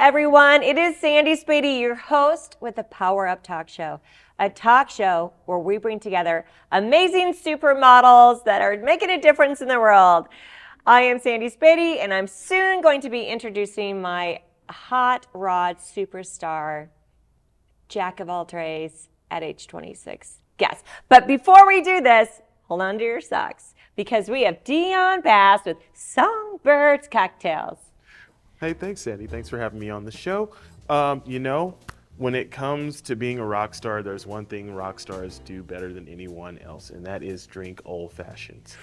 everyone. It is Sandy Spady, your host with the Power Up Talk Show, a talk show where we bring together amazing supermodels that are making a difference in the world. I am Sandy Spady, and I'm soon going to be introducing my hot rod superstar, jack of all trades at age 26 guest. But before we do this, hold on to your socks, because we have Dion Bass with Songbirds Cocktails. Hey, thanks, Sandy. Thanks for having me on the show. When it comes to being a rock star, there's one thing rock stars do better than anyone else, and that is drink old fashions.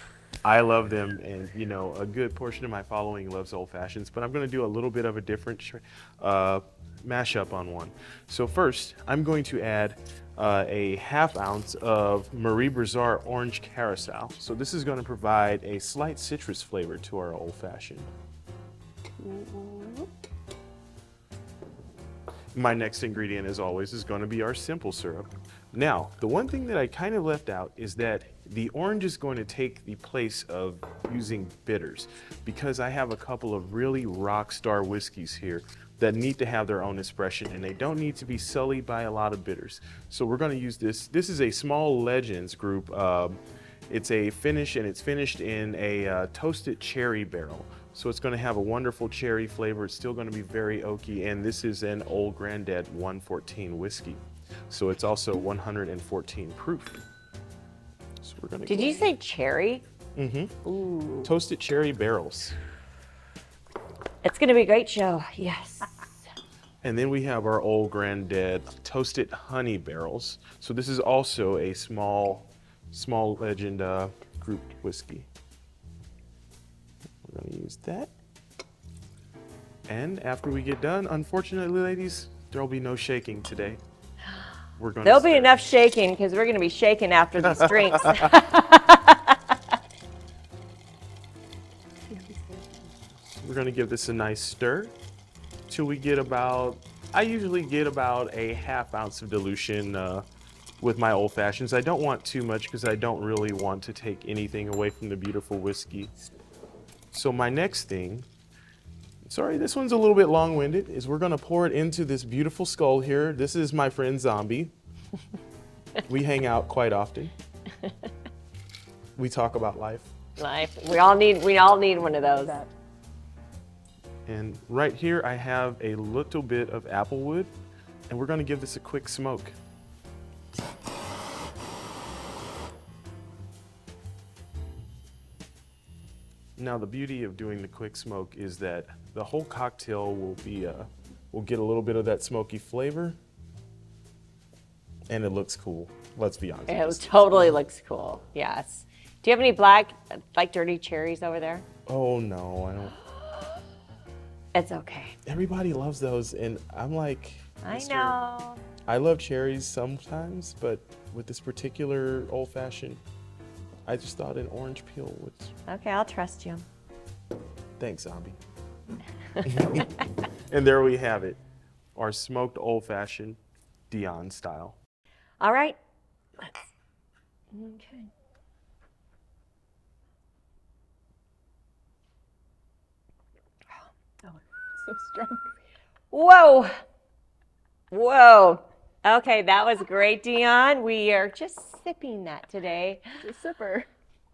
I love them, and a good portion of my following loves old fashions, but I'm going to do a little bit of a different mashup on one. So first, I'm going to add a ½ ounce of Marie Brizard Orange Carousel. So this is going to provide a slight citrus flavor to our old fashioned. My next ingredient, as always, is going to be our simple syrup. Now, the one thing that I kind of left out is that the orange is going to take the place of using bitters, because I have a couple of really rock star whiskeys here that need to have their own expression, and they don't need to be sullied by a lot of bitters. So we're going to use this. This is a Small Legends group. It's a finish, and it's finished in a toasted cherry barrel. So it's going to have a wonderful cherry flavor. It's still going to be very oaky, and this is an Old Grandad 114 whiskey. So it's also 114 proof. So we're going to. Did you say cherry? Mm-hmm. Ooh. Toasted cherry barrels. It's going to be a great show. Yes. And then we have our Old Grandad toasted honey barrels. So this is also a Small Legend group whiskey. We're going to use that. And after we get done, unfortunately, ladies, there'll be no shaking today. There'll be enough shaking, because we're going to be shaking after these drinks. We're going to give this a nice stir till we get I usually get about a ½ ounce of dilution with my old fashions. I don't want too much, because I don't really want to take anything away from the beautiful whiskey. So my next thing, sorry, this one's a little bit long-winded, is we're going to pour it into this beautiful skull here. This is my friend Zombie. We hang out quite often. We talk about life. Life. We all need one of those. And right here I have a little bit of applewood, and we're going to give this a quick smoke. Now, the beauty of doing the quick smoke is that the whole cocktail will get a little bit of that smoky flavor, and it looks cool. Let's be honest. It totally looks cool. Yes. Do you have any black, dirty cherries over there? Oh no, I don't. It's okay. Everybody loves those, and I'm like, I know. I love cherries sometimes, but with this particular old fashioned, I just thought an orange peel would. Okay, I'll trust you. Thanks, Zombie. And there we have it, our smoked old fashioned Dion style. All right. Okay. Oh, so strong. Whoa. Whoa. Okay, that was great, Dion. We are just sipping that today. It's a sipper.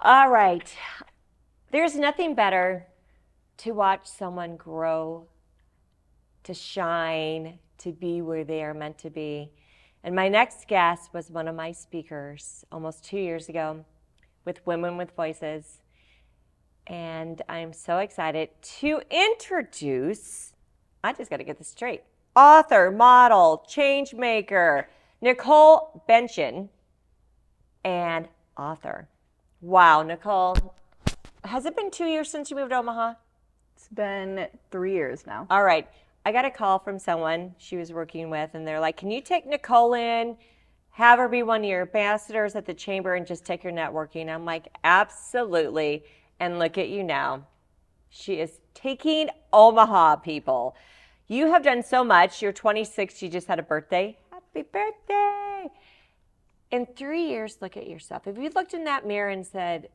All right. There's nothing better to watch someone grow, to shine, to be where they are meant to be. And my next guest was one of my speakers almost 2 years ago with Women with Voices. And I'm so excited to introduce, I just got to get this straight, author, model, change maker, Nicole Buntgen, and author. Wow, Nicole, has it been 2 years since you moved to Omaha? It's been 3 years now. All right. I got a call from someone she was working with, and they're like, can you take Nicole in, have her be one of your ambassadors at the chamber, and just take her networking? I'm like, absolutely. And look at you now. She is taking Omaha people. You have done so much. You're 26. You just had a birthday. Happy birthday. In 3 years, look at yourself. If you looked in that mirror and said,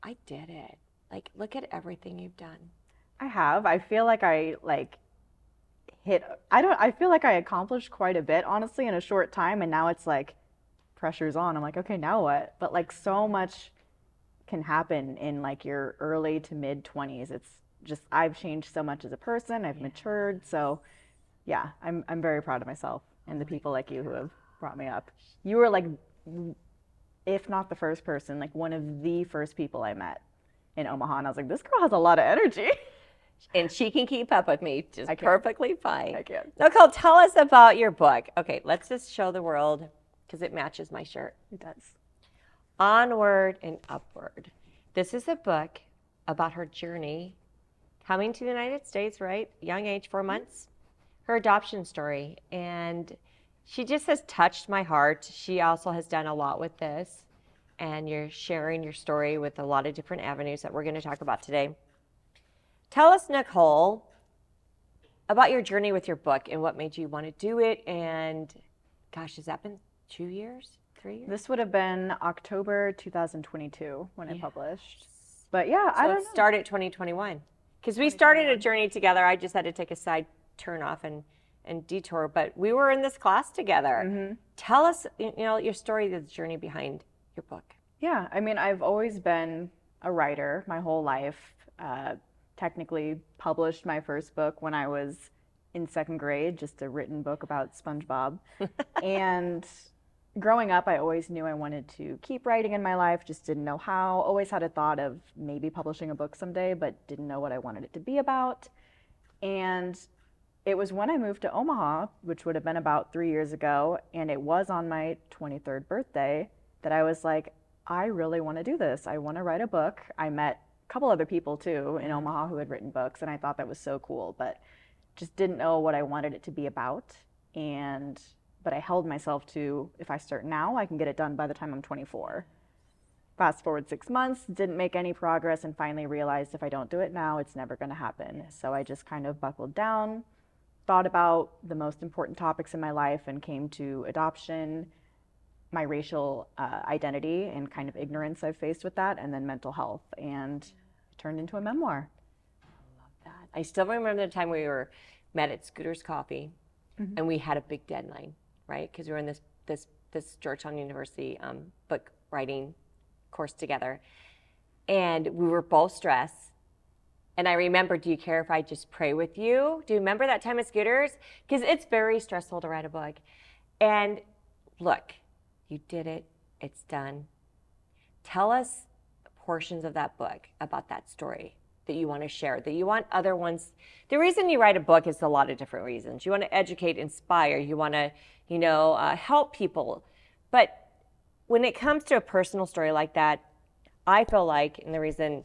I did it. Like, look at everything you've done. I have. I feel like I I feel like I accomplished quite a bit, honestly, in a short time. And now it's like pressure's on. I'm like, okay, now what? But like so much can happen in like your early to mid 20s. It's just, I've changed so much as a person. I've matured. So yeah, I'm very proud of myself and the people like you who have brought me up. You were like, if not the first person, like one of the first people I met in Omaha. And I was like, this girl has a lot of energy. And she can keep up with me just perfectly fine. I can. Nicole, tell us about your book. Okay, let's just show the world because it matches my shirt. It does. Onward and Upward. This is a book about her journey coming to the United States, right? Young age, 4 months. Her adoption story. And she just has touched my heart. She also has done a lot with this. And you're sharing your story with a lot of different avenues that we're going to talk about today. Tell us, Nicole, about your journey with your book and what made you want to do it. And gosh, has that been 2 years? 3 years? This would have been October 2022 when I published. But yeah, I don't know. Started 2021. Because we started a journey together. I just had to take a side turn off and detour. But we were in this class together. Tell us, your story, the journey behind your book. Yeah, I mean, I've always been a writer my whole life. Technically published my first book when I was in second grade, just a written book about SpongeBob. And growing up, I always knew I wanted to keep writing in my life, just didn't know how. Always had a thought of maybe publishing a book someday, but didn't know what I wanted it to be about. And it was when I moved to Omaha, which would have been about 3 years ago, and it was on my 23rd birthday, that I was like, I really want to do this. I want to write a book. I met a couple other people too in Omaha who had written books, and I thought that was so cool, but just didn't know what I wanted it to be about. But I held myself to, if I start now, I can get it done by the time I'm 24. Fast forward 6 months, didn't make any progress, and finally realized if I don't do it now, it's never going to happen. So I just kind of buckled down, thought about the most important topics in my life, and came to adoption, my racial identity and kind of ignorance I've faced with that, and then mental health, and it turned into a memoir. I love that. I still remember the time we met at Scooter's Coffee, and we had a big deadline, right? Because we were in this Georgetown University book writing course together, and we were both stressed. And I remember, do you care if I just pray with you? Do you remember that time at Scooter's? Because it's very stressful to write a book. And look, you did it. It's done. Tell us portions of that book about that story that you want to share, that you want other ones. The reason you write a book is a lot of different reasons. You want to educate, inspire. You want to, help people. But when it comes to a personal story like that, I feel like, and the reason,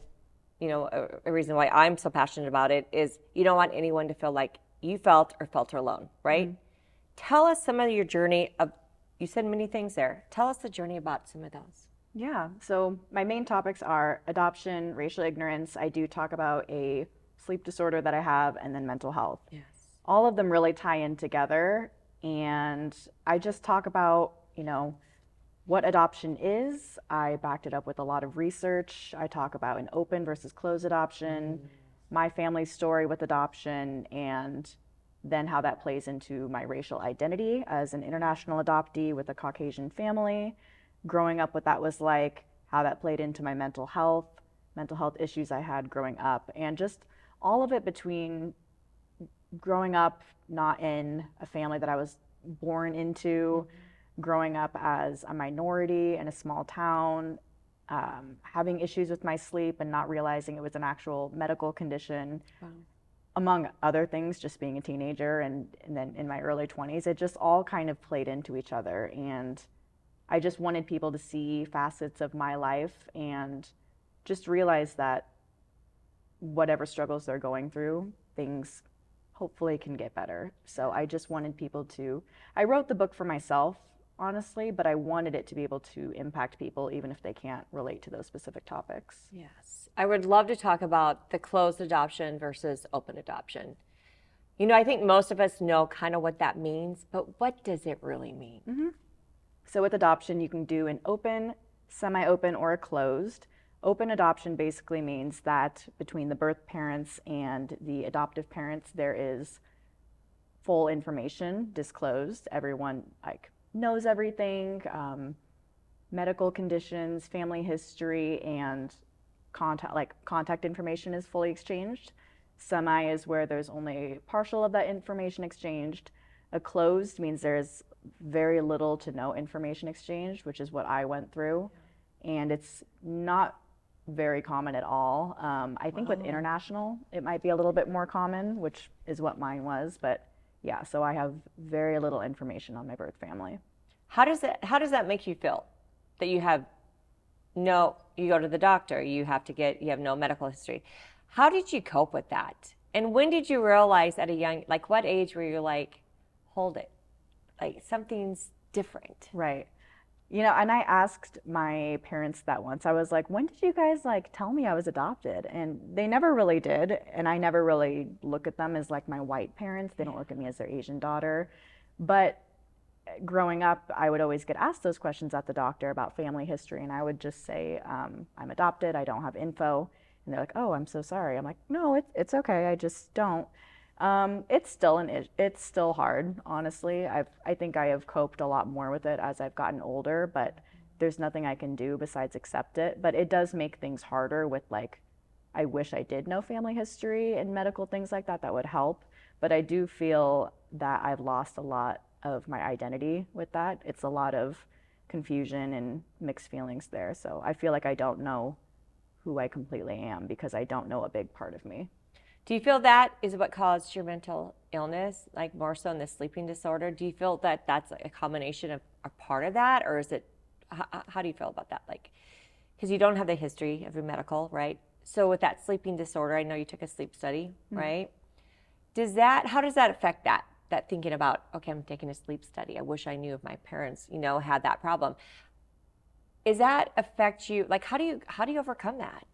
a reason why I'm so passionate about it is you don't want anyone to feel like you felt alone, right? Tell us some of your journey of, you said many things there. Tell us the journey about some of those. Yeah, so my main topics are adoption, racial ignorance. I do talk about a sleep disorder that I have, and then mental health. Yes. All of them really tie in together, and I just talk about, what adoption is. I backed it up with a lot of research. I talk about an open versus closed adoption, my family's story with adoption, and then how that plays into my racial identity as an international adoptee with a Caucasian family, growing up, what that was like, how that played into my mental health issues I had growing up, and just all of it between growing up not in a family that I was born into, growing up as a minority in a small town, having issues with my sleep and not realizing it was an actual medical condition. Wow. Among other things, just being a teenager, and then in my early 20s, it just all kind of played into each other. And I just wanted people to see facets of my life and just realize that whatever struggles they're going through, things hopefully can get better. So I just wanted people to, I wrote the book for myself, honestly, but I wanted it to be able to impact people even if they can't relate to those specific topics. Yes. I would love to talk about the closed adoption versus open adoption. I think most of us know kind of what that means, but what does it really mean? So with adoption, you can do an open, semi-open, or a closed. Open adoption basically means that between the birth parents and the adoptive parents, there is full information disclosed. Everyone like knows everything, medical conditions, family history, and contact information is fully exchanged. Semi is where there's only partial of that information exchanged. A closed means there's very little to no information exchanged, which is what I went through. And it's not very common at all. I think with international, it might be a little bit more common, which is what mine was. But yeah, so I have very little information on my birth family. How does that make you feel? That you have you go to the doctor, you have no medical history. How did you cope with that? And when did you realize at a young, like what age were you like, hold it, like something's different? Right. You know, and I asked my parents that once. I was like, when did you guys like tell me I was adopted? And they never really did. And I never really look at them as like my white parents. They don't look at me as their Asian daughter. But growing up, I would always get asked those questions at the doctor about family history. And I would just say, I'm adopted. I don't have info. And they're like, oh, I'm so sorry. I'm like, no, it's okay. I just don't. It's still hard, honestly. I think I have coped a lot more with it as I've gotten older, but there's nothing I can do besides accept it. But it does make things harder with like, I wish I did know family history and medical things like that. That would help. But I do feel that I've lost a lot of my identity with that. It's a lot of confusion and mixed feelings there. So I feel like I don't know who I completely am because I don't know a big part of me. Do you feel that is what caused your mental illness, like more so in the sleeping disorder? Do you feel that that's a combination of a part of that, or is it, how do you feel about that? Like, because you don't have the history of your medical, right? So with that sleeping disorder, I know you took a sleep study, right? How does that affect that thinking about, okay, I'm taking a sleep study. I wish I knew if my parents, had that problem. Is that affect you? Like, how do you overcome that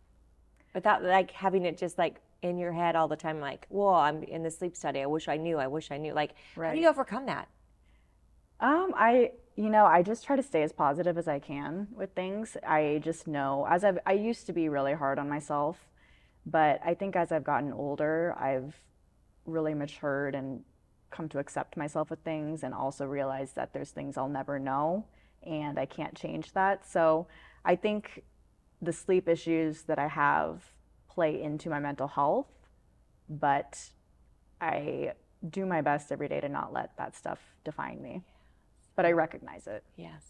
without like having it just like in your head all the time? Like, whoa, I'm in the sleep study. I wish I knew. Like, Right. How do you overcome that? I just try to stay as positive as I can with things. I just know I used to be really hard on myself, but I think as I've gotten older, I've really matured and come to accept myself with things and also realize that there's things I'll never know and I can't change that. So I think the sleep issues that I have play into my mental health, but I do my best every day to not let that stuff define me. But I recognize it. Yes.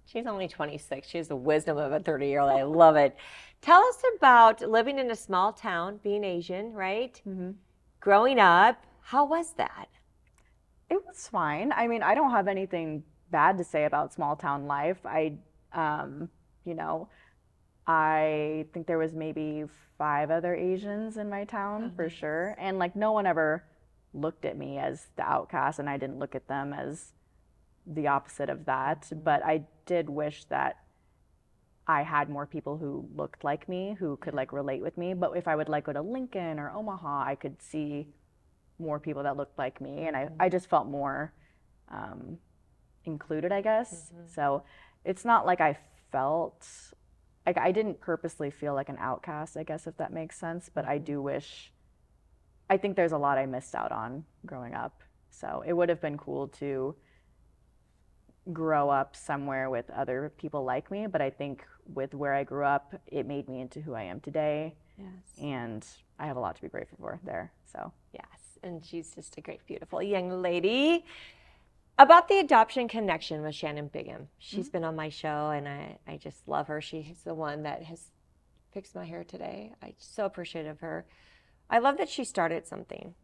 She's only 26. She has the wisdom of a 30-year-old. I love it. Tell us about living in a small town, being Asian, right? Mm-hmm. Growing up. How was that? It was fine. I mean, I don't have anything bad to say about small town life. I think there was maybe 5 other Asians in my town for sure. And like no one ever looked at me as the outcast and I didn't look at them as the opposite of that. But I did wish that I had more people who looked like me, who could like relate with me. But if I would like go to Lincoln or Omaha, I could see more people that looked like me. And I just felt more included, I guess. So it's not like I felt like I didn't purposely feel like an outcast, I guess, if that makes sense. But I think there's a lot I missed out on growing up. So it would have been cool to grow up somewhere with other people like me. But I think with where I grew up, it made me into who I am today. Yes. And I have a lot to be grateful for there. So yes. And she's just a great, beautiful young lady. About the adoption connection with Shannon Bigham. She's been on my show, and I just love her. She's the one that has fixed my hair today. I'm so appreciative of her. I love that she started something.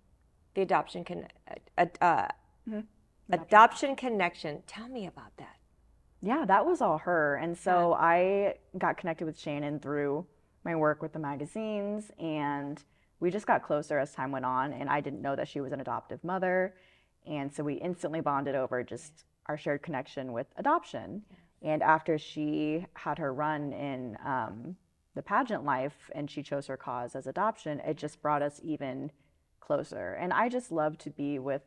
The adoption connection. Tell me about that. Yeah, that was all her. And so I got connected with Shannon through my work with the magazines, and we just got closer as time went on, and I didn't know that she was an adoptive mother. And so we instantly bonded over just our shared connection with adoption. And after she had her run in the pageant life and she chose her cause as adoption, it just brought us even closer. And I just love to be with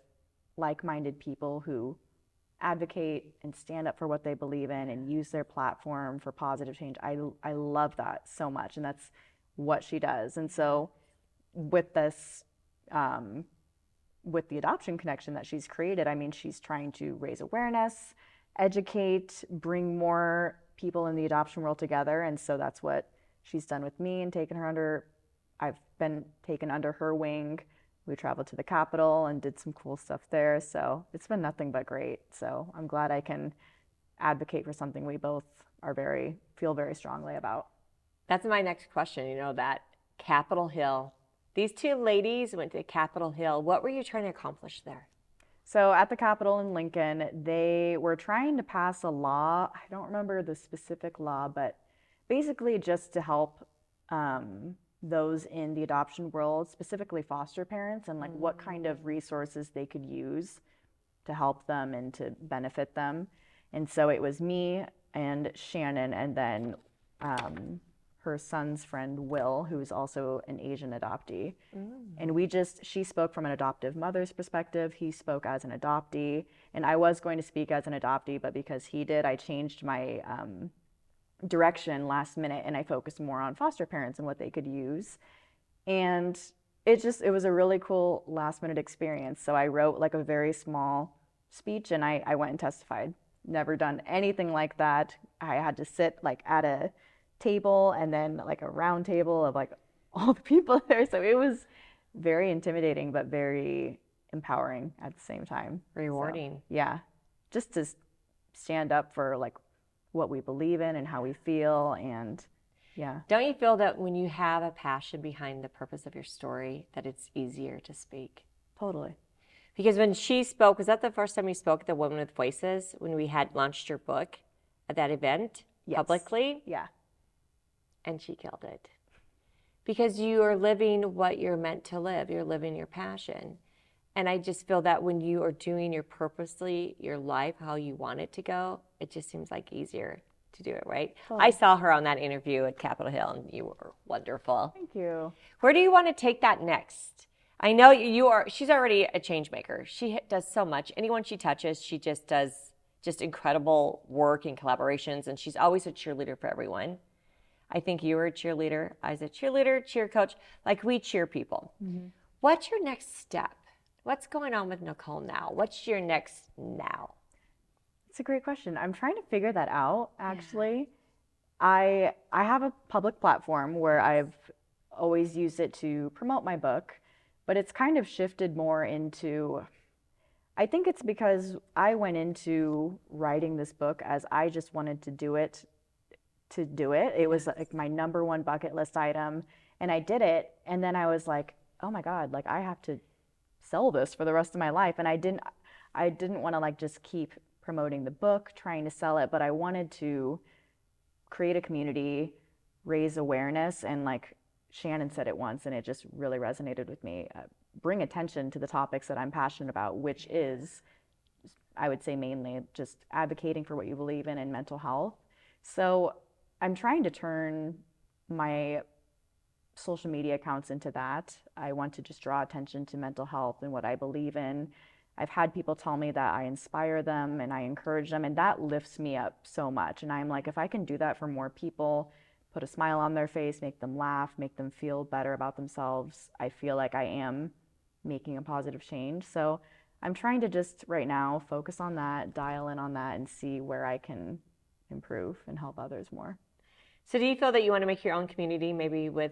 like-minded people who advocate and stand up for what they believe in and use their platform for positive change. I love that so much, and that's what she does. And so with this with the adoption connection that she's created, I mean, she's trying to raise awareness, educate, bring more people in the adoption world together. And so that's what she's done with me and I've been taken under her wing. We traveled to the Capitol and did some cool stuff there. So it's been nothing but great. So I'm glad I can advocate for something we both feel very strongly about. That's my next question. That Capitol Hill. These two ladies went to Capitol Hill. What were you trying to accomplish there? So at the Capitol in Lincoln, they were trying to pass a law. I don't remember the specific law, but basically just to help those in the adoption world, specifically foster parents, and like what kind of resources they could use to help them and to benefit them. And so it was me and Shannon, and then her son's friend Will, who's also an Asian adoptee. And she spoke from an adoptive mother's perspective. He spoke as an adoptee, and I was going to speak as an adoptee, but because he did, I changed my direction last minute, and I focused more on foster parents and what they could use. And it was a really cool last minute experience. So I wrote like a very small speech, and I went and testified. Never done anything like that. I had to sit like at a table and then like a round table of like all the people there. So it was very intimidating, but very empowering at the same time. Rewarding. So, yeah. Just to stand up for like what we believe in and how we feel. And yeah. Don't you feel that when you have a passion behind the purpose of your story, that it's easier to speak? Totally. Because when she spoke, was that the first time you spoke at the Women with Voices, when we had launched your book at that event publicly? Yeah. And she killed it. Because you are living what you're meant to live. You're living your passion. And I just feel that when you are doing your life, how you want it to go, it just seems like easier to do it, right? Totally. I saw her on that interview at Capitol Hill, and you were wonderful. Thank you. Where do you want to take that next? I know she's already a change maker. She does so much. Anyone she touches, she just does incredible work and collaborations, and she's always a cheerleader for everyone. I think you were a cheerleader. I was a cheerleader, cheer coach. Like, we cheer people. Mm-hmm. What's your next step? What's going on with Nicole now? What's your next now? It's a great question. I'm trying to figure that out, actually. Yeah. I have a public platform where I've always used it to promote my book, but it's kind of shifted more into, I think it's because I went into writing this book as I just wanted to do it to do it. It was like my number one bucket list item, and I did it, and then I was like, oh my God, like I have to sell this for the rest of my life. And I didn't want to like just keep promoting the book, trying to sell it, but I wanted to create a community, raise awareness, and like Shannon said it once, and it just really resonated with me. Bring attention to the topics that I'm passionate about, which is, I would say, mainly just advocating for what you believe in and mental health. So I'm trying to turn my social media accounts into that. I want to just draw attention to mental health and what I believe in. I've had people tell me that I inspire them and I encourage them, and that lifts me up so much. And I'm like, if I can do that for more people, put a smile on their face, make them laugh, make them feel better about themselves, I feel like I am making a positive change. So I'm trying to just right now focus on that, dial in on that, and see where I can improve and help others more. So do you feel that you want to make your own community, maybe with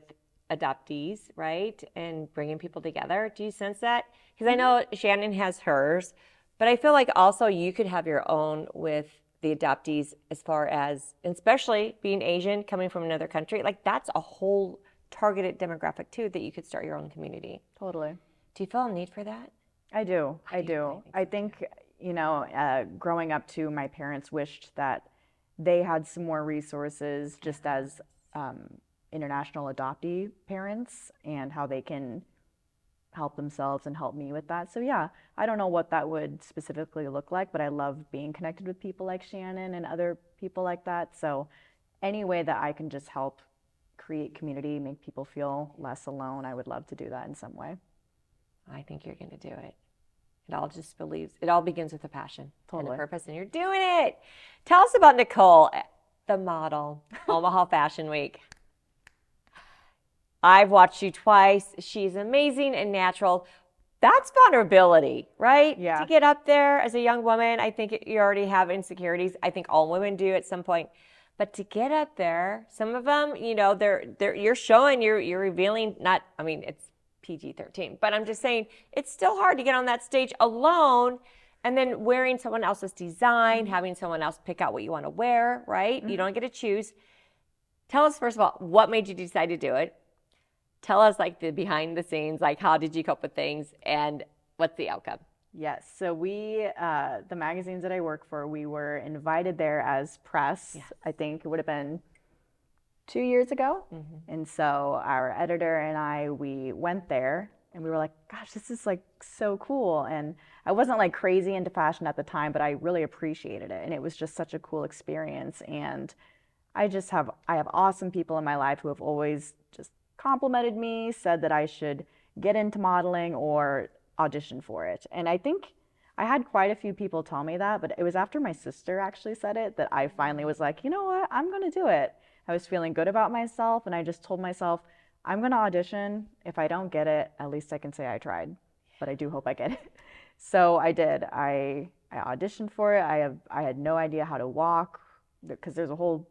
adoptees, right? And bringing people together? Do you sense that? Because I know Shannon has hers, but I feel like also you could have your own with the adoptees, as far as, especially being Asian, coming from another country, like that's a whole targeted demographic too, that you could start your own community. Totally. Do you feel a need for that? I do. I think, growing up too, my parents wished that they had some more resources just as international adoptee parents, and how they can help themselves and help me with that. So yeah, I don't know what that would specifically look like, but I love being connected with people like Shannon and other people like that. So any way that I can just help create community, make people feel less alone, I would love to do that in some way. I think you're going to do it. It all begins with a passion. Totally. And a purpose, and you're doing it. Tell us about Nicole, the model, Omaha Fashion Week. I've watched you twice. She's amazing and natural. That's vulnerability, right? Yeah. To get up there as a young woman, I think you already have insecurities. I think all women do at some point. But to get up there, some of them, you know, you're showing, you're revealing, not, I mean, it's PG-13, but I'm just saying it's still hard to get on that stage alone and then wearing someone else's design, having someone else pick out what you want to wear, right? You don't get to choose. Tell us, first of all, what made you decide to do it? Tell us like the behind the scenes, like how did you cope with things and what's the outcome? Yes. So the magazines that I work for, we were invited there as press. Yes. I think it would have been 2 years ago. And so our editor and we went there and we were like, gosh, this is like so cool. And I wasn't like crazy into fashion at the time, but I really appreciated it. And it was just such a cool experience. And I have awesome people in my life who have always just complimented me, said that I should get into modeling or audition for it. And I think I had quite a few people tell me that, but it was after my sister actually said it that I finally was like, you know what, I'm going to do it. I was feeling good about myself and I just told myself, I'm going to audition. If I don't get it, at least I can say I tried, but I do hope I get it. So I did. I auditioned for it. I had no idea how to walk because there's a whole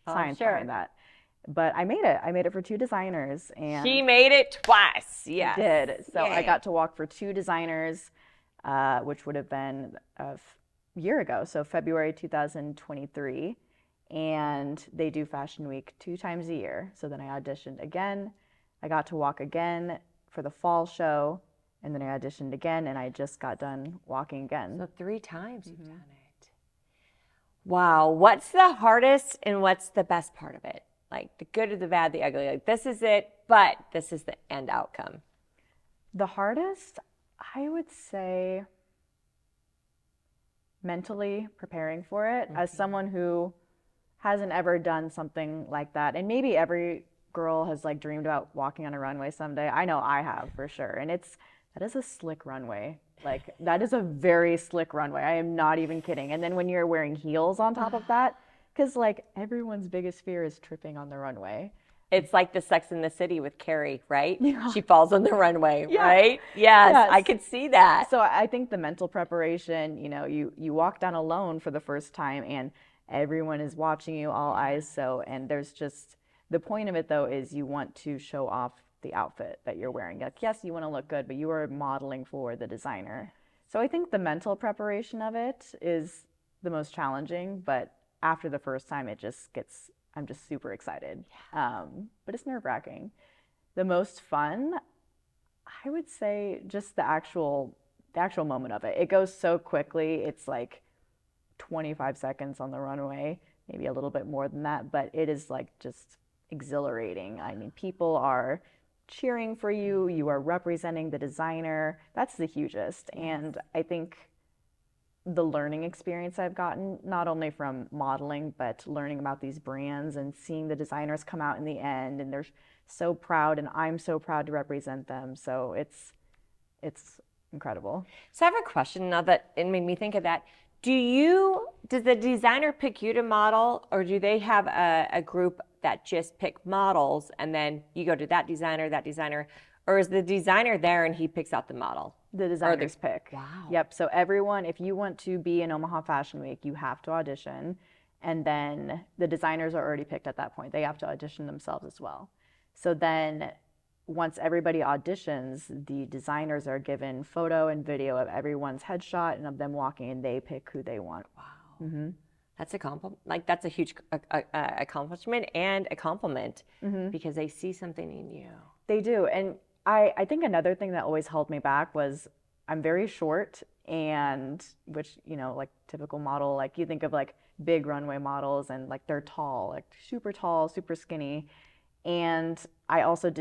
science behind that. But I made it. I made it for 2 designers. And She made it twice. Yes. I did. So Yay. I got to walk for 2 designers, which would have been a year ago, so February 2023. And they do Fashion Week 2 times a year. So then I auditioned again. I got to walk again for the fall show. And then I auditioned again, and I just got done walking again. So 3 times you've done it. Wow. What's the hardest and what's the best part of it? Like the good or the bad, the ugly. Like this is it, but this is the end outcome. The hardest, I would say, mentally preparing for it. As someone who hasn't ever done something like that, and maybe every girl has like dreamed about walking on a runway someday. I know I have for sure. And that is a slick runway. Like that is a very slick runway. I am not even kidding. And then when you're wearing heels on top of that, because like everyone's biggest fear is tripping on the runway. It's like the Sex in the City with Carrie, right? Yeah. She falls on the runway, Yeah. right? Yes, Yes. I could see that. So I think the mental preparation, you know, you walk down alone for the first time and everyone is watching you, all eyes. So, and there's just, the point of it though is you want to show off the outfit that you're wearing. Like, yes, you want to look good, but you are modeling for the designer. So I think the mental preparation of it is the most challenging, but after the first time, I'm just super excited. But it's nerve-wracking. The most fun, I would say just the actual moment of it. It goes so quickly. It's like 25 seconds on the runway, maybe a little bit more than that, but it is like just exhilarating. I mean, people are cheering for you. You are representing the designer. That's the hugest. And I think the learning experience I've gotten, not only from modeling, but learning about these brands and seeing the designers come out in the end, and they're so proud, and I'm so proud to represent them. So it's incredible. So I have a question now that it made me think of that. Does the designer pick you to model, or do they have a group that just pick models and then you go to that designer, or is the designer there and he picks out the model? The designers pick. Wow. Yep. So everyone, if you want to be in Omaha Fashion Week, you have to audition. And then the designers are already picked at that point. They have to audition themselves as well. So then once everybody auditions, the designers are given photo and video of everyone's headshot and of them walking, and they pick who they want. Wow. Mm-hmm. That's a compliment. Like that's a huge accomplishment and a compliment because they see something in you. They do. And I think another thing that always held me back was I'm very short, and which, you know, like typical model, like you think of like big runway models and like they're tall, like super tall, super skinny. And I also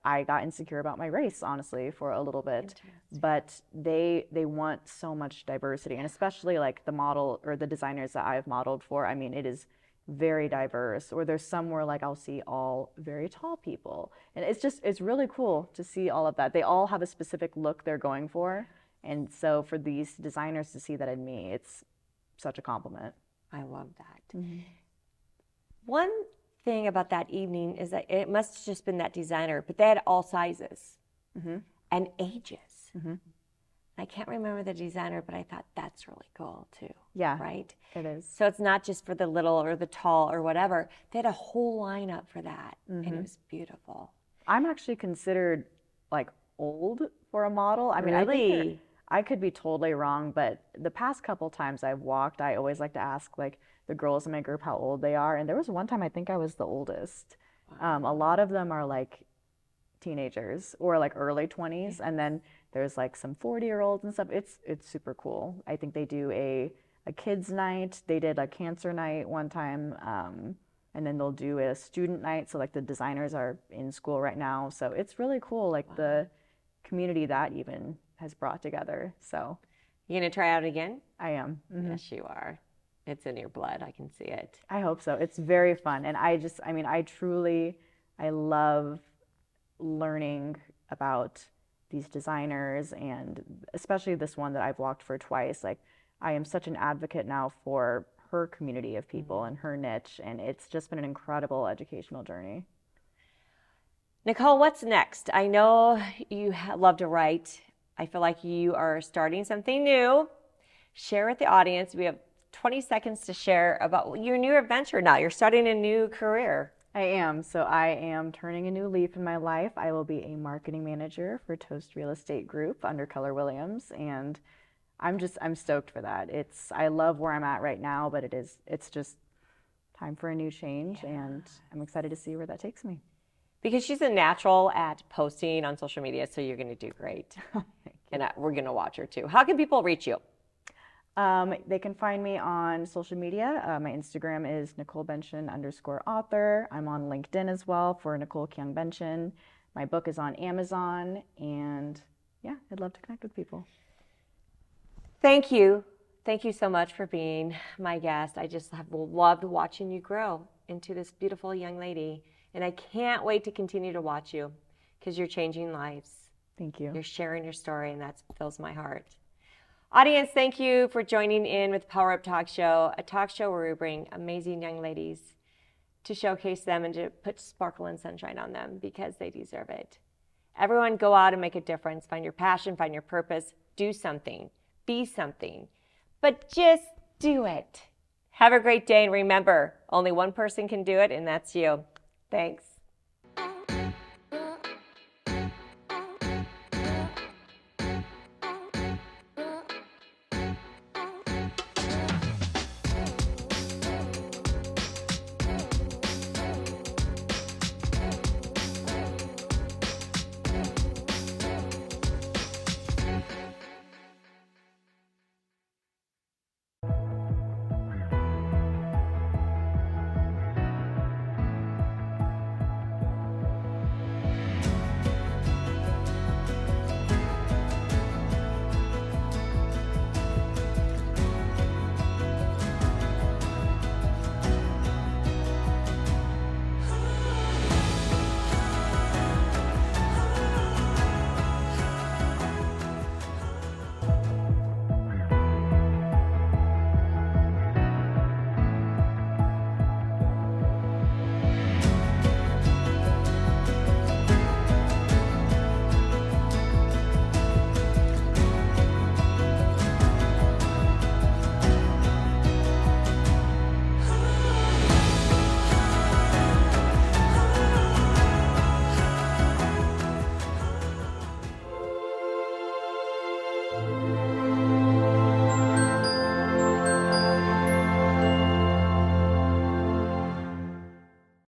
I got insecure about my race, honestly, for a little bit. But they want so much diversity, and especially like the model or the designers that I've modeled for. I mean, it is very diverse. Or there's somewhere like I'll see all very tall people, and it's really cool to see all of that. They all have a specific look they're going for, and so for these designers to see that in me, it's such a compliment. I love that. One thing about that evening is that it must have just been that designer, but they had all sizes and ages. Mhm. I can't remember the designer, but I thought that's really cool too. Yeah, Right? it is. So it's not just for the little or the tall or whatever. They had a whole lineup for that, and it was beautiful. I'm actually considered like old for a model. I mean, I think Really? I could be totally wrong, but the past couple times I've walked, I always like to ask like the girls in my group how old they are. And there was one time I think I was the oldest. A lot of them are like teenagers or like early 20s, and then there's like some 40-year-olds and stuff. It's super cool. I think they do a kids night. They did a cancer night one time, and then they'll do a student night. So like the designers are in school right now, so it's really cool. Like the community that even has brought together. So You gonna try out again? I am. Yes, you are. It's in your blood. I can see it. I hope so. It's very fun, and I mean, I love learning about these designers, and especially this one that I've walked for twice. Like, I am such an advocate now for her community of people and her niche, and it's just been an incredible educational journey. Nicole, what's next? I know you love to write. I feel like you are starting something new. Share with the audience. We have 20 seconds to share about your new adventure now. You're starting a new career. I am. So I am turning a new leaf in my life. I will be a marketing manager for Toast Real Estate Group under Keller Williams, and I'm stoked for that. I love where I'm at right now, but it's just time for a new change, and I'm excited to see where that takes me. Because she's a natural at posting on social media, so you're going to do great. And we're going to watch her too. How can people reach you? They can find me on social media. My Instagram is NicoleBuntgen_author. I'm on LinkedIn as well for Nicole Kyung Buntgen. My book is on Amazon, and yeah, I'd love to connect with people. Thank you. Thank you so much for being my guest. I just have loved watching you grow into this beautiful young lady. And I can't wait to continue to watch you because you're changing lives. Thank you. You're sharing your story, and that fills my heart. Audience, thank you for joining in with Power Up Talk Show, a talk show where we bring amazing young ladies to showcase them and to put sparkle and sunshine on them because they deserve it. Everyone go out and make a difference. Find your passion, find your purpose, do something, be something, but just do it. Have a great day, and remember, only one person can do it, and that's you. Thanks.